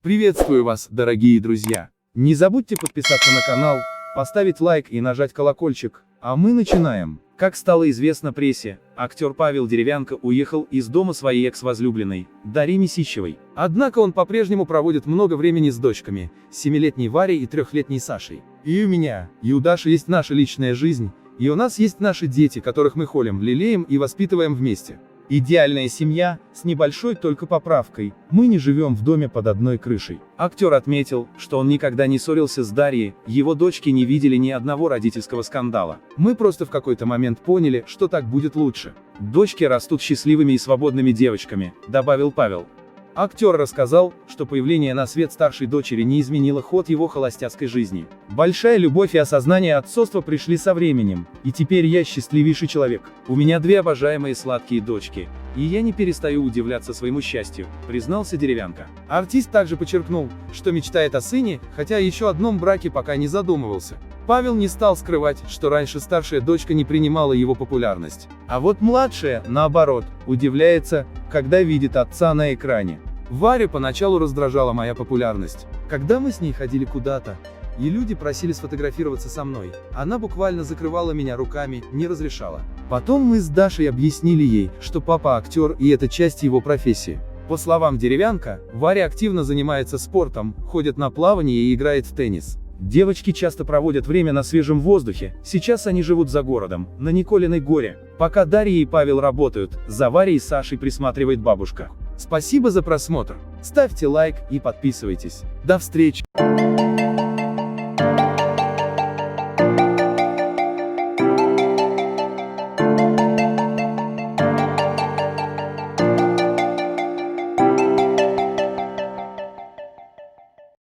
Приветствую вас, дорогие друзья! Не забудьте подписаться на канал, поставить лайк и нажать колокольчик, а мы начинаем. Как стало известно прессе, актер Павел Деревянко уехал из дома своей экс-возлюбленной, Дарьи Месищевой. Однако он по-прежнему проводит много времени с дочками, 7-летней Варей и 3-летней Сашей. И у меня, и у Даши есть наша личная жизнь, и у нас есть наши дети, которых мы холим, лелеем и воспитываем вместе. Идеальная семья, с небольшой только поправкой: мы не живем в доме под одной крышей. Актер отметил, что он никогда не ссорился с Дарьей, его дочки не видели ни одного родительского скандала. Мы просто в какой-то момент поняли, что так будет лучше. Дочки растут счастливыми и свободными девочками, добавил Павел. Актер рассказал, что появление на свет старшей дочери не изменило ход его холостяцкой жизни. Большая любовь и осознание отцовства пришли со временем, и теперь я счастливейший человек. У меня 2 обожаемые сладкие дочки, и я не перестаю удивляться своему счастью, признался Деревянко. Артист также подчеркнул, что мечтает о сыне, хотя о еще одном браке пока не задумывался. Павел не стал скрывать, что раньше старшая дочка не принимала его популярность. А вот младшая, наоборот, удивляется, когда видит отца на экране. Варю поначалу раздражала моя популярность. Когда мы с ней ходили куда-то, и люди просили сфотографироваться со мной, она буквально закрывала меня руками, не разрешала. Потом мы с Дашей объяснили ей, что папа актер и это часть его профессии. По словам Деревянко, Варя активно занимается спортом, ходит на плавание и играет в теннис. Девочки часто проводят время на свежем воздухе, сейчас они живут за городом, на Николиной горе. Пока Дарья и Павел работают, за Варей и Сашей присматривает бабушка. Спасибо за просмотр, ставьте лайк и подписывайтесь. До встречи!